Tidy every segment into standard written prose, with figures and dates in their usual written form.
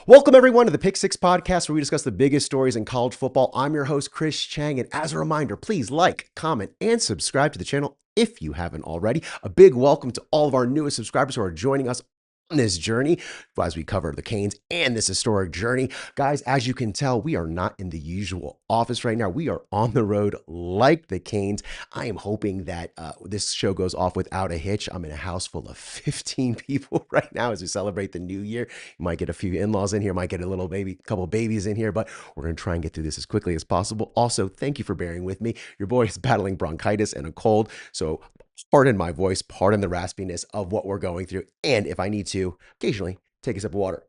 Welcome, everyone, to the Pick Six podcast, where we discuss the biggest stories in college football. I'm your host, Chris Chang. And as a reminder, please like, comment, and subscribe to the channel if you haven't already. A big welcome to all of our newest subscribers who are joining us on this journey as we cover the Canes and this historic journey. Guys, as you can tell, we are not in the usual office right now. We are on the road like the Canes. I am hoping that this show goes off without a hitch. I'm in a house full of 15 people right now as we celebrate the new year. You might get a few in-laws in here, might get a little baby, couple babies in here, but we're going to try and get through this as quickly as possible. Also, thank you for bearing with me. Your boy is battling bronchitis and a cold, so pardon my voice, pardon the raspiness of what we're going through, and if I need to, occasionally take a sip of water.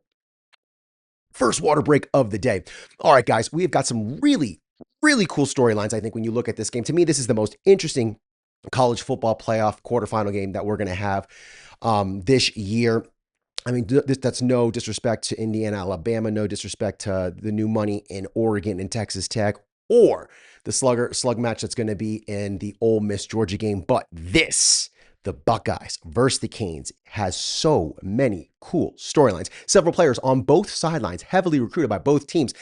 First water break of the day. All right, guys, we have got some really cool storylines. I think when you look at this game, to me, this is the most interesting college football playoff quarterfinal game that we're going to have this year. I mean, that's no disrespect to Indiana, Alabama, no disrespect to the new money in Oregon and Texas Tech, or the slug match that's going to be in the Ole Miss Georgia game. But this, the Buckeyes versus the Canes, has so many cool storylines. Several players on both sidelines, heavily recruited by both teams.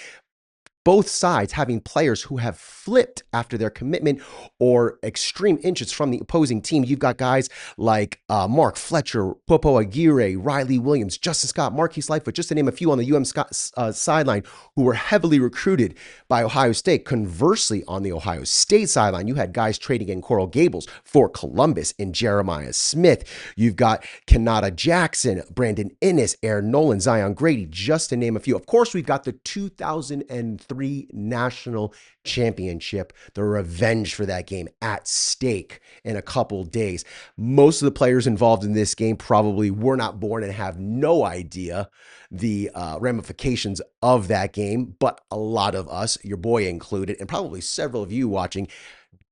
Both sides having players who have flipped after their commitment or extreme interest from the opposing team. You've got guys like Mark Fletcher, Popo Aguirre, Riley Williams, Justin Scott, Marquise Lightfoot, just to name a few on the sideline who were heavily recruited by Ohio State. Conversely, on the Ohio State sideline, you had guys trading in Coral Gables for Columbus and Jeremiah Smith. You've got Kanata Jackson, Brandon Innes, Aaron Nolan, Zion Grady, just to name a few. Of course, we've got the 2003 national championship, the revenge for that game at stake in a couple days. Most of the players involved in this game probably were not born and have no idea the ramifications of that game, but a lot of us, your boy included, and probably several of you watching,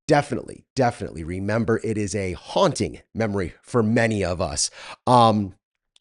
definitely remember. It is a haunting memory for many of us.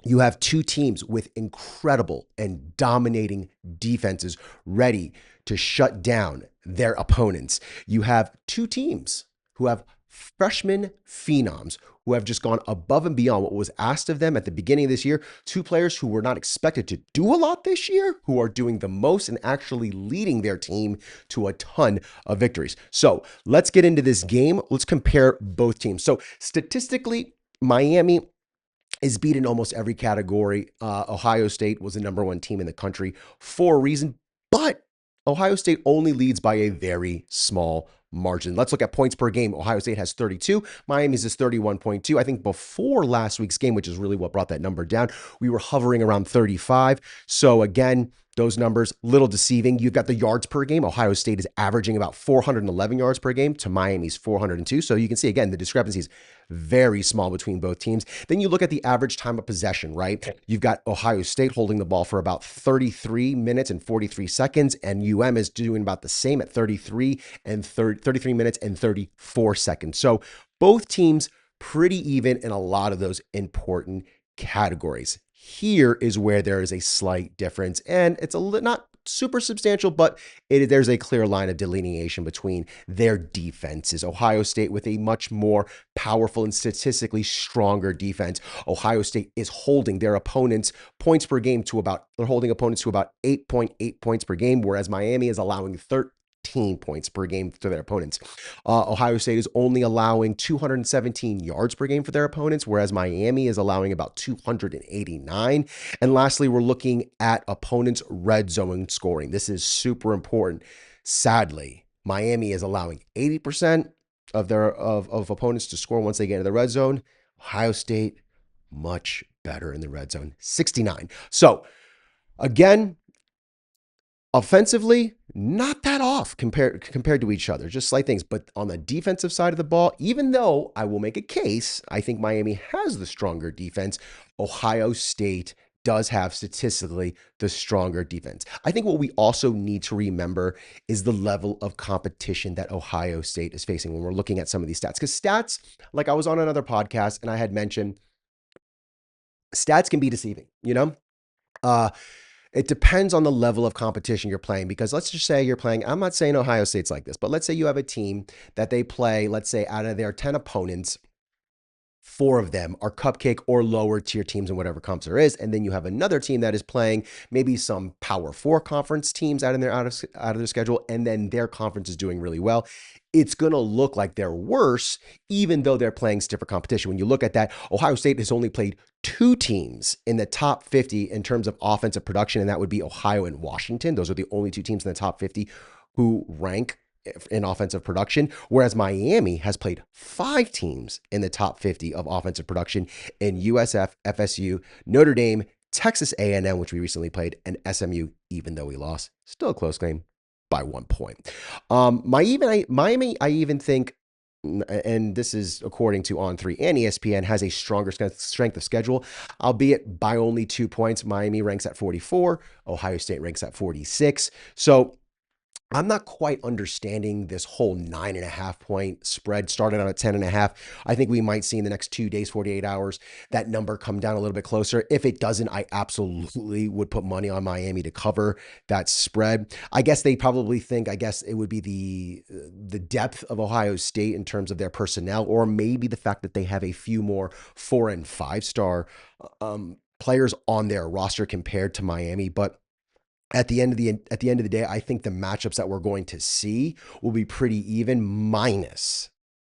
You have two teams with incredible and dominating defenses ready to shut down their opponents. You have two teams who have freshman phenoms who have just gone above and beyond what was asked of them at the beginning of this year. Two players who were not expected to do a lot this year, who are doing the most and actually leading their team to a ton of victories. So let's get into this game. Let's compare both teams. So statistically, Miami is beat in almost every category. Ohio State was the number one team in the country for a reason, but Ohio State only leads by a very small margin. Let's look at points per game. Ohio State has 32. Miami's is 31.2. I think before last week's game, which is really what brought that number down, we were hovering around 35. So again, those numbers, little deceiving. You've got the yards per game. Ohio State is averaging about 411 yards per game to Miami's 402. So you can see, again, the discrepancy is very small between both teams. Then you look at the average time of possession, right? You've got Ohio State holding the ball for about 33 minutes and 43 seconds, and UM is doing about the same at 33 minutes and 34 seconds. So both teams pretty even in a lot of those important categories. Here is where there is a slight difference, and it's not super substantial, but there's a clear line of delineation between their defenses. Ohio State with a much more powerful and statistically stronger defense. Ohio State is holding their opponents' points per game to about 8.8 points per game, whereas Miami is allowing 13 points per game to their opponents. Ohio State is only allowing 217 yards per game for their opponents, whereas Miami is allowing about 289. And lastly, we're looking at opponents' red zone scoring. This is super important. Sadly, Miami is allowing 80% of their opponents to score once they get into the red zone. Ohio State, much better in the red zone, 69. So again, offensively, not that off compared to each other, just slight things. But on the defensive side of the ball, even though I will make a case, I think Miami has the stronger defense, Ohio State does have statistically the stronger defense. I think what we also need to remember is the level of competition that Ohio State is facing when we're looking at some of these stats. Because stats, like I was on another podcast and I had mentioned, stats can be deceiving, you know? It depends on the level of competition you're playing, because let's just say you're playing, I'm not saying Ohio State's like this, but let's say you have a team that they play, let's say out of their 10 opponents, four of them are cupcake or lower tier teams in whatever comps there is, and then you have another team that is playing maybe some Power Four conference teams out of their schedule, and then their conference is doing really well. It's going to look like they're worse, even though they're playing stiffer competition. When you look at that, Ohio State has only played two teams in the top 50 in terms of offensive production, and that would be Ohio and Washington. Those are the only two teams in the top 50 who rank in offensive production, whereas Miami has played five teams in the top 50 of offensive production in USF, FSU, Notre Dame, Texas A&M, which we recently played, and SMU, even though we lost. Still a close game by 1 point. Miami, I even think, and this is according to On3 and ESPN, has a stronger strength of schedule, albeit by only 2 points. Miami ranks at 44, Ohio State ranks at 46. So I'm not quite understanding this whole 9.5 point spread started out at 10.5. I think we might see in the next 2 days, 48 hours, that number come down a little bit closer. If it doesn't, I absolutely would put money on Miami to cover that spread. I guess they probably think, I guess it would be the depth of Ohio State in terms of their personnel, or maybe the fact that they have a few more 4 and 5 star players on their roster compared to Miami. But at the end of the day, I think the matchups that we're going to see will be pretty even, minus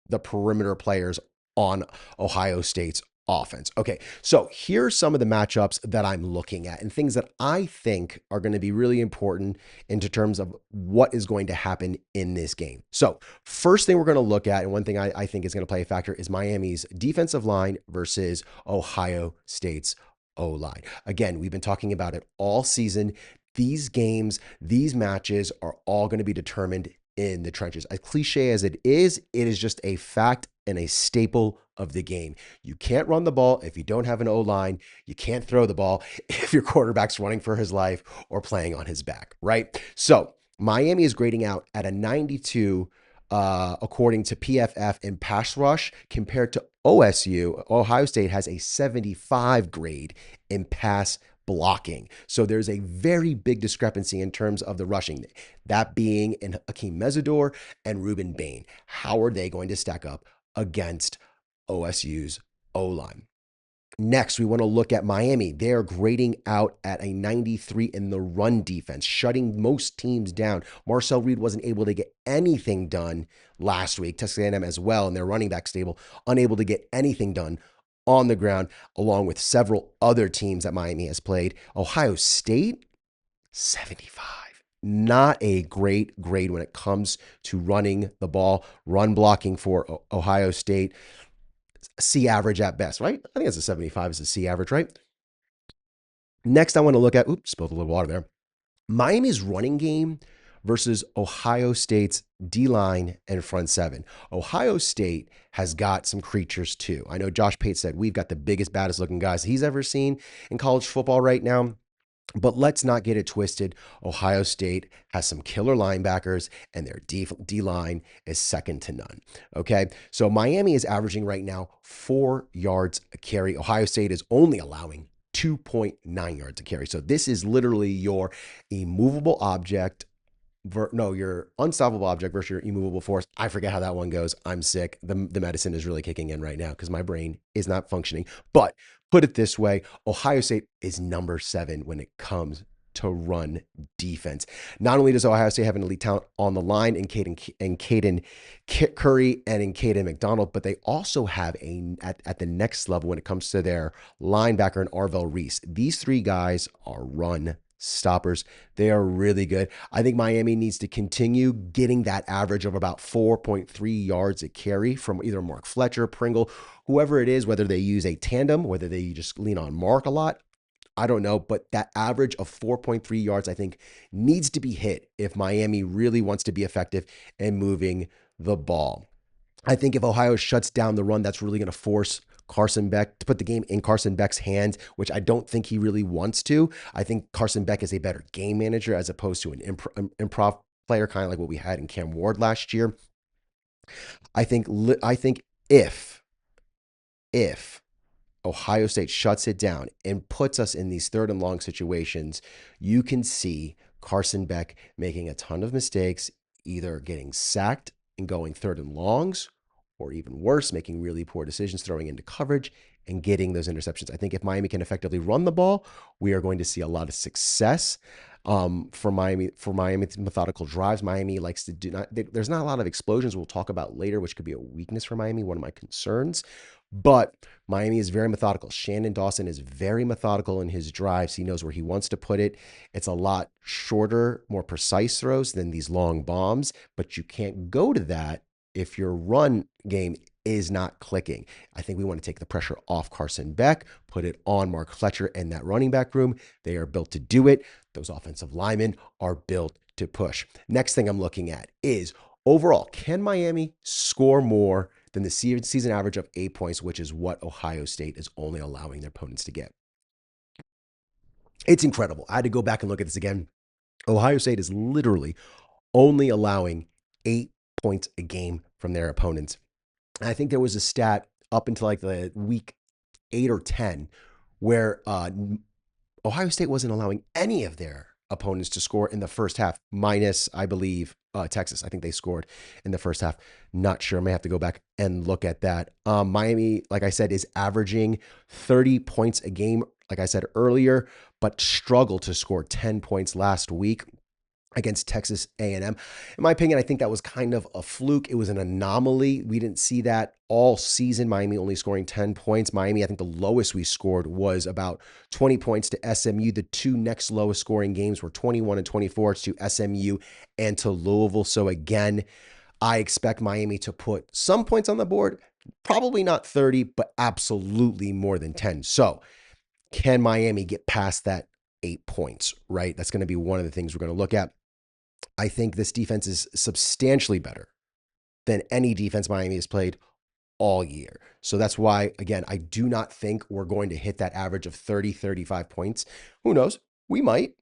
the perimeter players on Ohio State's offense. Okay, so here's some of the matchups that I'm looking at and things that I think are going to be really important in terms of what is going to happen in this game. So first thing we're going to look at, and one thing I think is going to play a factor, is Miami's defensive line versus Ohio State's O-line. Again, we've been talking about it all season. These games, these matches are all going to be determined in the trenches. As cliche as it is just a fact and a staple of the game. You can't run the ball if you don't have an O-line. You can't throw the ball if your quarterback's running for his life or playing on his back, right? So Miami is grading out at a 92 according to PFF in pass rush, compared to OSU. Ohio State has a 75 grade in pass blocking. So there's a very big discrepancy in terms of the rushing, that being in Hakeem Mesidor and Ruben Bain. How are they going to stack up against OSU's O-line? Next, we want to look at Miami. They're grading out at a 93 in the run defense, shutting most teams down. Marcel Reed wasn't able to get anything done last week. Texas A&M as well, and their running back stable, unable to get anything done on the ground, along with several other teams that Miami has played. Ohio State, 75. Not a great grade when it comes to running the ball. Run blocking for Ohio State, C average at best, right? I think it's a 75 is a C average, right? Next, I want to look at, oops, spilled a little water there. Miami's running game versus Ohio State's D-line and front seven. Ohio State has got some creatures too. I know Josh Pate said we've got the biggest, baddest looking guys he's ever seen in college football right now. But let's not get it twisted. Ohio State has some killer linebackers, and their D-line is second to none. Okay, so Miami is averaging right now 4 yards a carry. Ohio State is only allowing 2.9 yards a carry. So this is literally your immovable object. Your unstoppable object versus your immovable force. I forget how that one goes. I'm sick. The medicine is really kicking in right now because my brain is not functioning. But put it this way, Ohio State is number 7 when it comes to run defense. Not only does Ohio State have an elite talent on the line in Caden Curry and in Caden McDonald, but they also have at the next level when it comes to their linebacker and Arvell Reese. These 3 guys are run stoppers. They are really good. I think Miami needs to continue getting that average of about 4.3 yards a carry from either Mark Fletcher, Pringle, whoever it is, whether they use a tandem, whether they just lean on Mark a lot. I don't know, but that average of 4.3 yards, I think, needs to be hit if Miami really wants to be effective in moving the ball. I think if Ohio shuts down the run, that's really going to force Carson Beck to put the game in Carson Beck's hands, which I don't think he really wants to. I think Carson Beck is a better game manager as opposed to an improv player, kind of like what we had in Cam Ward last year. I think if Ohio State shuts it down and puts us in these third and long situations, you can see Carson Beck making a ton of mistakes, either getting sacked and going third and longs, or even worse, making really poor decisions, throwing into coverage and getting those interceptions. I think if Miami can effectively run the ball, we are going to see a lot of success for Miami. For Miami's methodical drives, Miami likes to do not. There's not a lot of explosions. We'll talk about later, which could be a weakness for Miami. One of my concerns, but Miami is very methodical. Shannon Dawson is very methodical in his drives. He knows where he wants to put it. It's a lot shorter, more precise throws than these long bombs, but you can't go to that if your run game is not clicking. I think we want to take the pressure off Carson Beck, put it on Mark Fletcher and that running back room. They are built to do it. Those offensive linemen are built to push. Next thing I'm looking at is overall, can Miami score more than the season average of 8 points, which is what Ohio State is only allowing their opponents to get? It's incredible. I had to go back and look at this again. Ohio State is literally only allowing 8 points a game from their opponents. And I think there was a stat up until like the week 8 or 10 where Ohio State wasn't allowing any of their opponents to score in the first half, minus, I believe, Texas. I think they scored in the first half. Not sure. I may have to go back and look at that. Miami, like I said, is averaging 30 points a game, like I said earlier, but struggled to score 10 points last week against Texas A&M. In my opinion, I think that was kind of a fluke. It was an anomaly. We didn't see that all season. Miami only scoring 10 points. Miami, I think the lowest we scored was about 20 points to SMU. The two next lowest scoring games were 21 and 24 to SMU and to Louisville. So again, I expect Miami to put some points on the board, probably not 30, but absolutely more than 10. So can Miami get past that 8 points, right? That's going to be one of the things we're going to look at. I think this defense is substantially better than any defense Miami has played all year. So that's why, again, I do not think we're going to hit that average of 30, 35 points. Who knows? We might.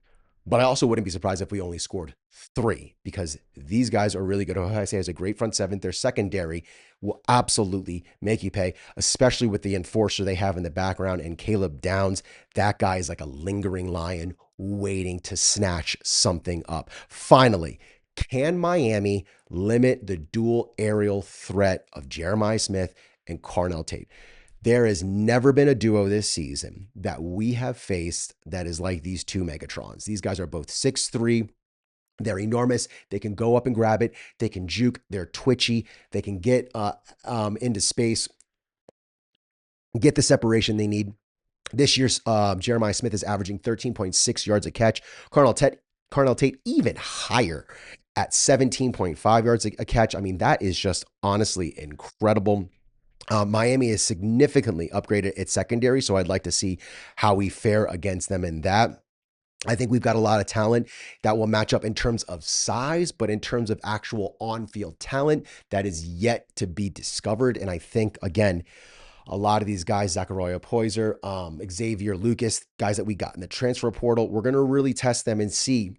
But I also wouldn't be surprised if we only scored 3 because these guys are really good. Ohio State has a great front seven. Their secondary will absolutely make you pay, especially with the enforcer they have in the background and Caleb Downs. That guy is like a lingering lion waiting to snatch something up. Finally, can Miami limit the dual aerial threat of Jeremiah Smith and CARNELL Tate? There has never been a duo this season that we have faced that is like these two Megatrons. These guys are both 6'3". They're enormous. They can go up and grab it. They can juke. They're twitchy. They can get into space, get the separation they need. This year's Jeremiah Smith is averaging 13.6 yards a catch. CARNELL Tate even higher at 17.5 yards a catch. I mean, that is just honestly incredible. Miami is significantly upgraded its secondary, so I'd like to see how we fare against them in that. I think we've got a lot of talent that will match up in terms of size, but in terms of actual on-field talent, that is yet to be discovered. And I think, again, a lot of these guys, Zachariah Poyser, Xavier Lucas, guys that we got in the transfer portal, we're going to really test them and see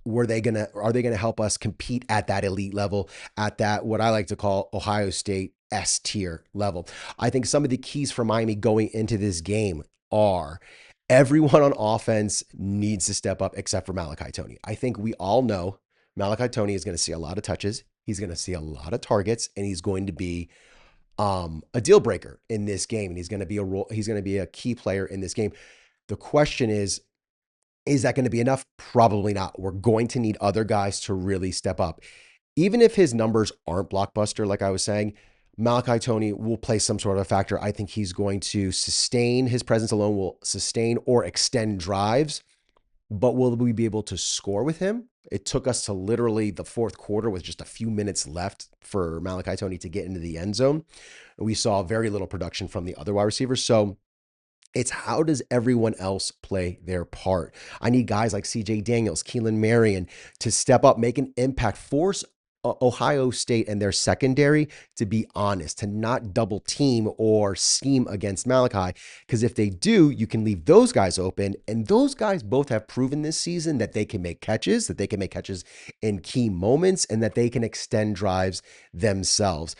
are they going to help us compete at that elite level, at that, what I like to call Ohio State S tier level. I think some of the keys for Miami going into this game are everyone on offense needs to step up except for Malachi Toney. I think we all know Malachi Toney is going to see a lot of touches. He's going to see a lot of targets, and he's going to be a deal breaker in this game. And he's going to be a key player in this game. The question is that going to be enough? Probably not. We're going to need other guys to really step up. Even if his numbers aren't blockbuster, like I was saying, Malachi Toney will play some sort of factor. I think he's going to sustain his presence alone, will sustain or extend drives, but will we be able to score with him? It took us to literally the fourth quarter with just a few minutes left for Malachi Toney to get into the end zone. We saw very little production from the other wide receivers. So it's how does everyone else play their part? I need guys like CJ Daniels, Keelan Marion to step up, make an impact, force Ohio State and their secondary to be honest, to not double team or scheme against Malachi. Because if they do, you can leave those guys open. And those guys both have proven this season that they can make catches, in key moments, and that they can extend drives themselves.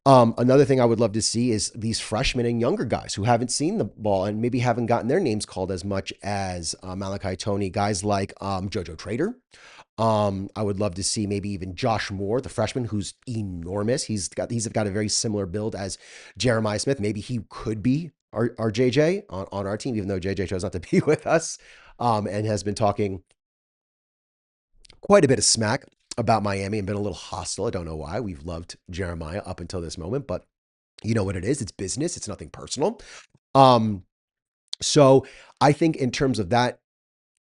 Another thing I would love to see is these freshmen and younger guys who haven't seen the ball and maybe haven't gotten their names called as much as Malachi Tony, guys like JoJo Trader. I would love to see maybe even Josh Moore, the freshman, who's enormous. He's got a very similar build as Jeremiah Smith. Maybe he could be our JJ on our team, even though JJ chose not to be with us, and has been talking quite a bit of smack about Miami and been a little hostile. I don't know why. We've loved Jeremiah up until this moment, but you know what it is. It's business. It's nothing personal. Um, so I think in terms of that,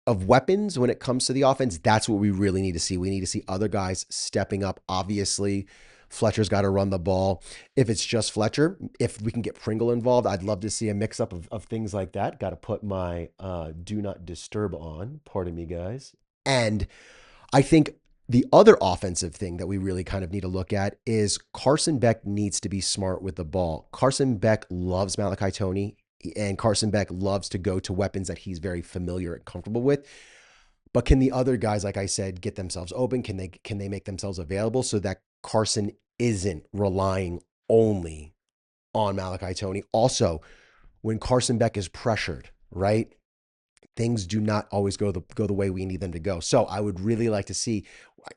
of weapons when it comes to the offense, that's what we really need to see. We need to see other guys stepping up. Obviously, Fletcher's got to run the ball. If it's just Fletcher, if we can get Pringle involved, I'd love to see a mix up of things like that. Got to put my do not disturb on. Pardon me, guys. And I think the other offensive thing that we really kind of need to look at is Carson Beck needs to be smart with the ball. Carson Beck loves Malachi Tony, and Carson Beck loves to go to weapons that he's very familiar and comfortable with. But can the other guys, like I said, get themselves open? Can they make themselves available so that Carson isn't relying only on Malachi Tony? Also, when Carson Beck is pressured, right? Things do not always go the way we need them to go. So I would really like to see,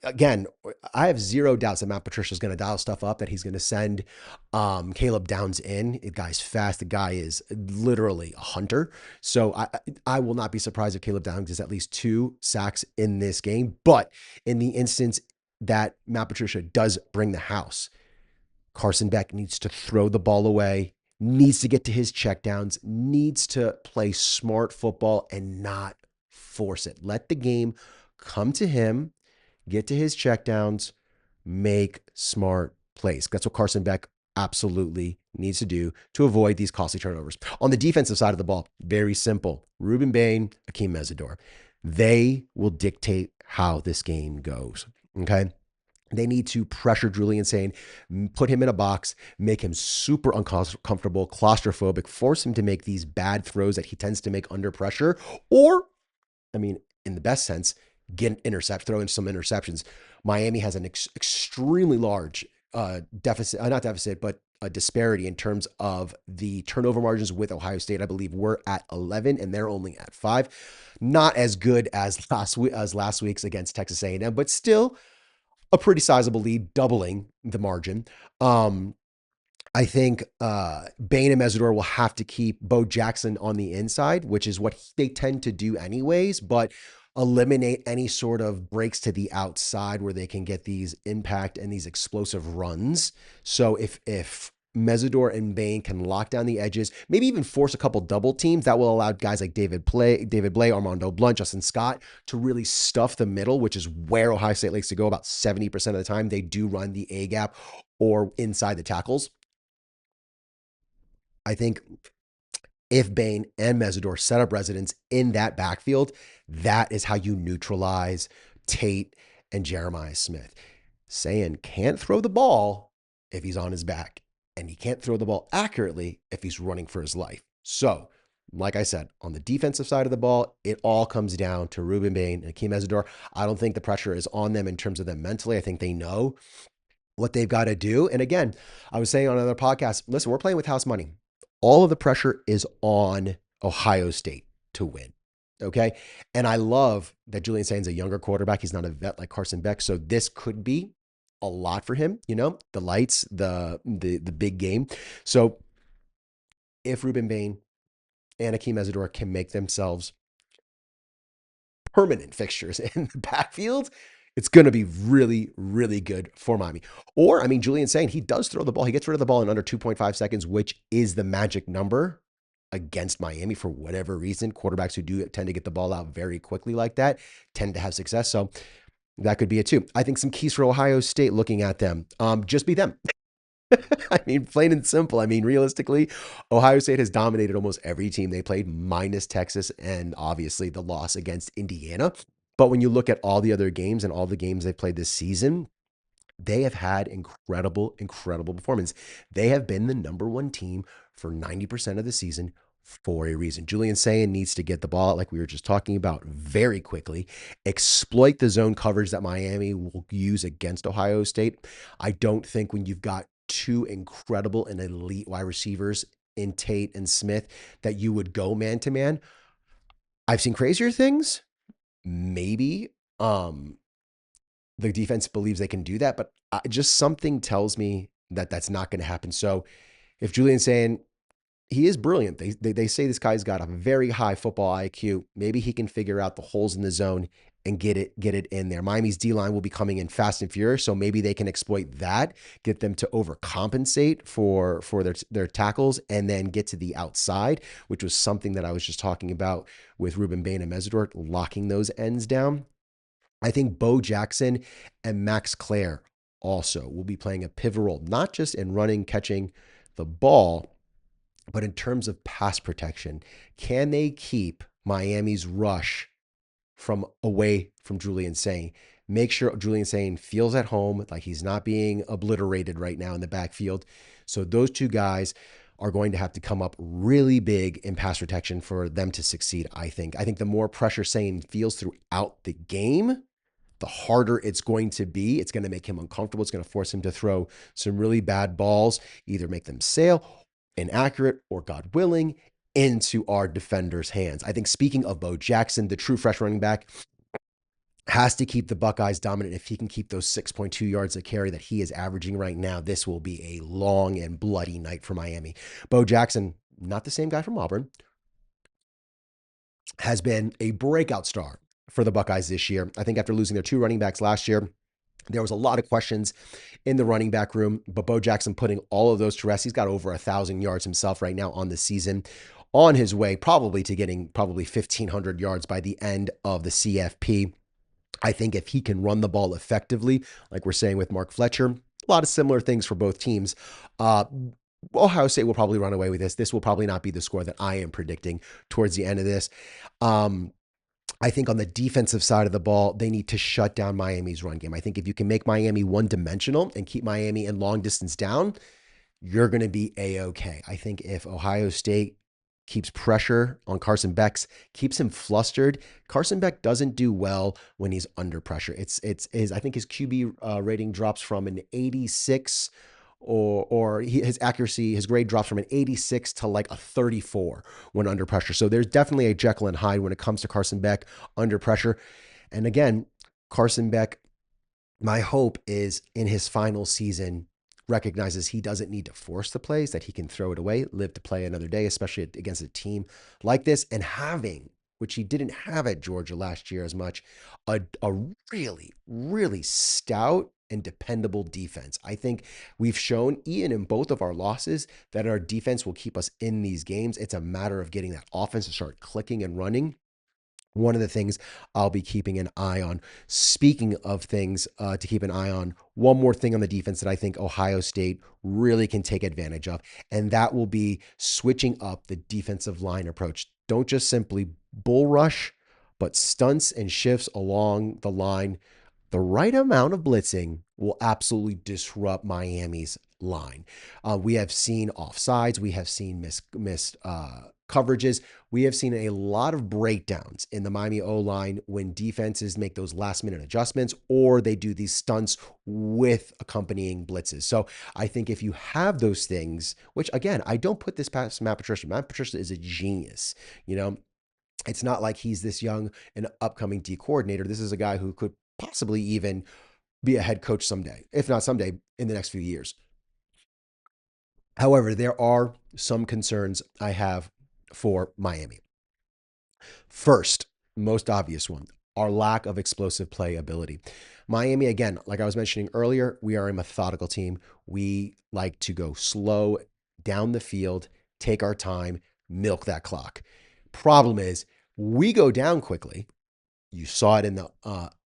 again, I have zero doubts that Matt Patricia is going to dial stuff up, that he's going to send Caleb Downs in. The guy's fast. The guy is literally a hunter. So I will not be surprised if Caleb Downs gets at least 2 sacks in this game. But in the instance that Matt Patricia does bring the house, Carson Beck needs to throw the ball away, needs to get to his checkdowns, needs to play smart football and not force it. Let the game come to him, get to his checkdowns, make smart plays. That's what Carson Beck absolutely needs to do to avoid these costly turnovers. On the defensive side of the ball, very simple. Ruben Bain, Akeem Mesidor. They will dictate how this game goes. Okay. They need to pressure Julian Sain, put him in a box, make him super uncomfortable, claustrophobic, force him to make these bad throws that he tends to make under pressure, or, I mean, in the best sense, throw in some interceptions. Miami has an extremely large disparity in terms of the turnover margins with Ohio State. I believe we're at 11 and they're only at 5. Not as good as last week's against Texas A&M, but still a pretty sizable lead, doubling the margin. I think Bain and Mesidor will have to keep Bo Jackson on the inside, which is what they tend to do anyways, but eliminate any sort of breaks to the outside where they can get these impact and these explosive runs. So if Mesidor and Bain can lock down the edges, maybe even force a couple double teams, that will allow guys like David Blay, Armando Blunt, Justin Scott to really stuff the middle, which is where Ohio State likes to go about 70% of the time. They do run the A gap or inside the tackles. I think if Bain and Mesidor set up residence in that backfield, that is how you neutralize Tate and Jeremiah Smith. Sayin can't throw the ball if he's on his back, and he can't throw the ball accurately if he's running for his life. So, like I said, on the defensive side of the ball, it all comes down to Ruben Bain and Akeem Mesidor. I don't think the pressure is on them in terms of them mentally. I think they know what they've got to do. And again, I was saying on another podcast, listen, we're playing with house money. All of the pressure is on Ohio State to win. Okay. And I love that Julian Sain's a younger quarterback. He's not a vet like Carson Beck. So this could be a lot for him, the lights, the big game. So if Ruben Bain and Akeem Mesidor can make themselves permanent fixtures in the backfield, it's going to be really, really good for Miami. Or, I mean, Julian Sain, he does throw the ball. He gets rid of the ball in under 2.5 seconds, which is the magic number against Miami for whatever reason. Quarterbacks who do tend to get the ball out very quickly like that tend to have success. So that could be it too. I think some keys for Ohio State looking at them, just be them. I mean, plain and simple. I mean, realistically, Ohio State has dominated almost every team they played, minus Texas and obviously the loss against Indiana. But when you look at all the other games and all the games they played this season, they have had incredible, incredible performance. They have been the number 1 team for 90% of the season for a reason. Julian Sain needs to get the ball out, like we were just talking about, very quickly, exploit the zone coverage that Miami will use against Ohio State. I don't think when you've got two incredible and elite wide receivers in Tate and Smith that you would go man to man. I've seen crazier things. Maybe the defense believes they can do that, but just something tells me that that's not going to happen. So if Julian's saying he is brilliant. They say this guy's got a very high football IQ. Maybe he can figure out the holes in the zone and get it in there. Miami's D line will be coming in fast and furious, so maybe they can exploit that, get them to overcompensate for their tackles, and then get to the outside, which was something that I was just talking about with Ruben Bain and Mesidor, locking those ends down. I think Bo Jackson and Max Clare also will be playing a pivotal role, not just in running, catching the ball, but in terms of pass protection. Can they keep Miami's rush from away from Julian Sain? Make sure Julian Sain feels at home, like he's not being obliterated right now in the backfield. So those two guys are going to have to come up really big in pass protection for them to succeed, I think. I think the more pressure Sain feels throughout the game, the harder it's going to be. It's going to make him uncomfortable. It's going to force him to throw some really bad balls, either make them sail, inaccurate, or God willing, into our defenders' hands. I think, speaking of Bo Jackson, the true fresh running back has to keep the Buckeyes dominant. If he can keep those 6.2 yards a carry that he is averaging right now, this will be a long and bloody night for Miami. Bo Jackson, not the same guy from Auburn, has been a breakout star for the Buckeyes this year. I think after losing their two running backs last year, there was a lot of questions in the running back room, but Bo Jackson putting all of those to rest. He's got over 1,000 yards himself right now on the season, on his way probably to getting probably 1,500 yards by the end of the CFP. I think if he can run the ball effectively, like we're saying with Mark Fletcher, a lot of similar things for both teams. Ohio State will probably run away with this. This will probably not be the score that I am predicting towards the end of this. I think on the defensive side of the ball, they need to shut down Miami's run game. I think if you can make Miami one-dimensional and keep Miami in long distance down, you're going to be A-OK. I think if Ohio State keeps pressure on Carson Beck, keeps him flustered. Carson Beck doesn't do well when he's under pressure. It's I think his QB rating drops from an 86 his accuracy, his grade drops from an 86 to like a 34 when under pressure. So there's definitely a Jekyll and Hyde when it comes to Carson Beck under pressure. And again, Carson Beck, my hope is in his final season, recognizes he doesn't need to force the plays, that he can throw it away, live to play another day, especially against a team like this. And having, which he didn't have at Georgia last year as much, a really, really stout and dependable defense. I think we've shown, Ian, in both of our losses, that our defense will keep us in these games. It's a matter of getting that offense to start clicking and running. One of the things I'll be keeping an eye on. Speaking of things to keep an eye on, one more thing on the defense that I think Ohio State really can take advantage of, and that will be switching up the defensive line approach. Don't just simply bull rush, but stunts and shifts along the line. The right amount of blitzing will absolutely disrupt Miami's line. We have seen offsides. We have seen missed coverages. We have seen a lot of breakdowns in the Miami O-line when defenses make those last-minute adjustments or they do these stunts with accompanying blitzes. So I think if you have those things, which again, I don't put this past Matt Patricia. Matt Patricia is a genius. You know, it's not like he's this young and upcoming D coordinator. This is a guy who could possibly even be a head coach someday, if not someday, in the next few years. However, there are some concerns I have for Miami. First, most obvious one, our lack of explosive play ability. Miami, again, like I was mentioning earlier, we are a methodical team. We like to go slow down the field, take our time, milk that clock. Problem is, we go down quickly. You saw it in the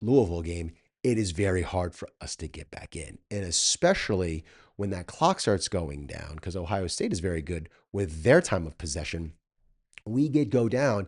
Louisville game. It is very hard for us to get back in. And especially when that clock starts going down, because Ohio State is very good with their time of possession, we go down.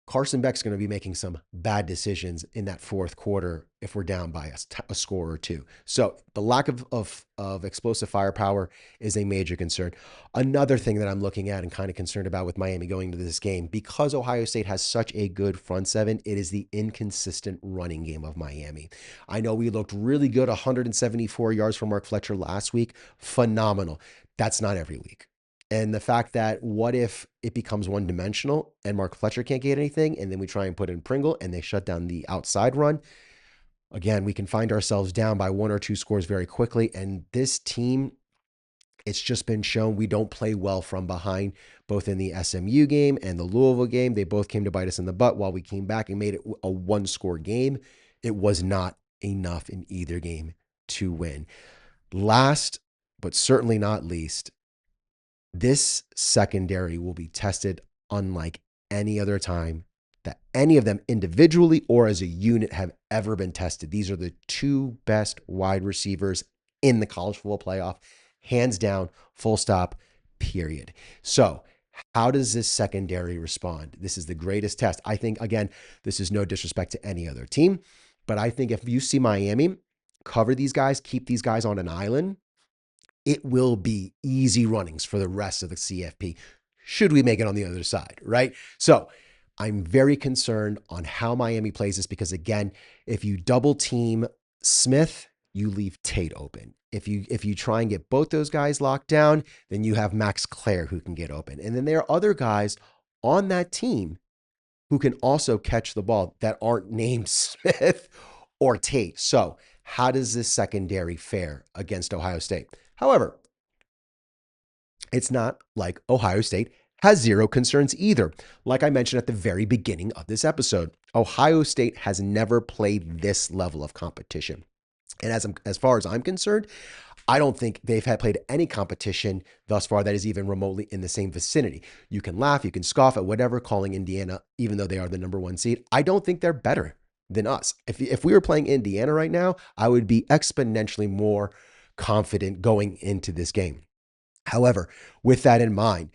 Carson Beck's going to be making some bad decisions in that fourth quarter if we're down by a score or two. So the lack of explosive firepower is a major concern. Another thing that I'm looking at and kind of concerned about with Miami going into this game, because Ohio State has such a good front seven, it is the inconsistent running game of Miami. I know we looked really good, 174 yards from Mark Fletcher last week. Phenomenal. That's not every week. And the fact that what if it becomes one dimensional and Mark Fletcher can't get anything, and then we try and put in Pringle and they shut down the outside run? Again, we can find ourselves down by one or two scores very quickly. And this team, it's just been shown we don't play well from behind, both in the SMU game and the Louisville game. They both came to bite us in the butt while we came back and made it a one-score game. It was not enough in either game to win. Last, but certainly not least, this secondary will be tested unlike any other time that any of them individually or as a unit have ever been tested. These are the two best wide receivers in the college football playoff, hands down, full stop, period. So how does this secondary respond? This is the greatest test. I think, again, this is no disrespect to any other team, but I think if you see Miami cover these guys, keep these guys on an island, it will be easy runnings for the rest of the CFP should we make it on the other side, right? So I'm very concerned on how Miami plays this because, again, if you double team Smith, you leave Tate open. If you try and get both those guys locked down, then you have Max Clare who can get open. And then there are other guys on that team who can also catch the ball that aren't named Smith or Tate. So how does this secondary fare against Ohio State? However, it's not like Ohio State has zero concerns either. Like I mentioned at the very beginning of this episode, Ohio State has never played this level of competition. And as far as I'm concerned, I don't think they've had played any competition thus far that is even remotely in the same vicinity. You can laugh, you can scoff at whatever, calling Indiana, even though they are the number one seed. I don't think they're better than us. If we were playing Indiana right now, I would be exponentially more confident going into this game. However, with that in mind,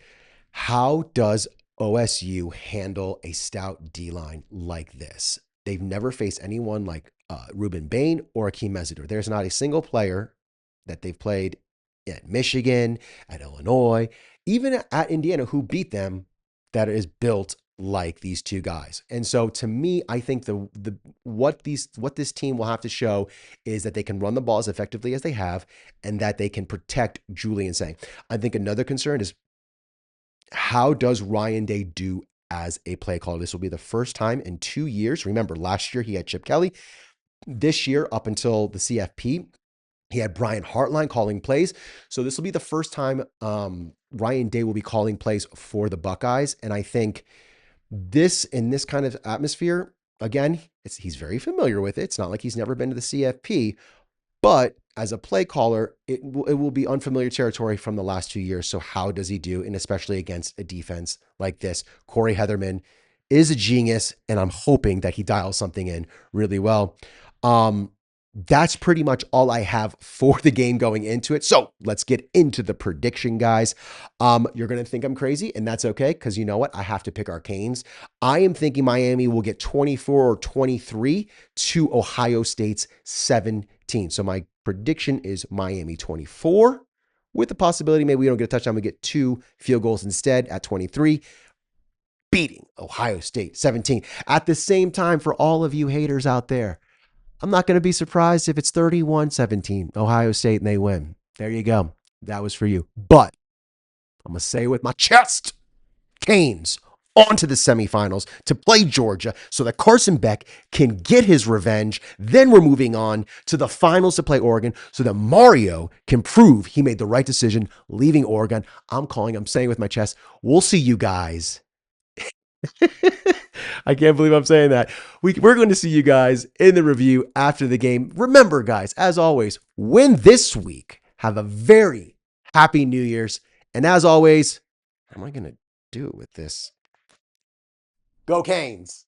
how does OSU handle a stout D-line like this? They've never faced anyone like Ruben Bain or Akeem Mesidor. There's not a single player that they've played at Michigan, at Illinois, even at Indiana, who beat them, that is built like these two guys. And so to me, I think what this team will have to show is that they can run the ball as effectively as they have and that they can protect Julian Sang. I think another concern is how does Ryan Day do as a play caller? This will be the first time in 2 years. Remember, last year he had Chip Kelly. This year, up until the CFP, he had Brian Hartline calling plays. So this will be the first time Ryan Day will be calling plays for the Buckeyes. And I think in this kind of atmosphere, again, he's very familiar with it. It's not like he's never been to the CFP, but as a play caller, it will be unfamiliar territory from the last 2 years. So how does he do? And especially against a defense like this, Corey Heatherman is a genius, and I'm hoping that he dials something in really well. That's pretty much all I have for the game going into it. So let's get into the prediction, guys. You're going to think I'm crazy, and that's okay, because you know what? I have to pick our Canes. I am thinking Miami will get 24 or 23 to Ohio State's 17. So my prediction is Miami 24, with the possibility maybe we don't get a touchdown, we get 2 field goals instead at 23, beating Ohio State 17. At the same time, for all of you haters out there, I'm not going to be surprised if it's 31-17, Ohio State, and they win. There you go. That was for you. But I'm going to say with my chest, Canes on to the semifinals to play Georgia so that Carson Beck can get his revenge. Then we're moving on to the finals to play Oregon so that Mario can prove he made the right decision leaving Oregon. I'm saying with my chest, we'll see you guys. I can't believe I'm saying that. We're going to see you guys in the review after the game. Remember, guys, as always, win this week. Have a very happy New Year's. And as always, how am I going to do it with this? Go Canes.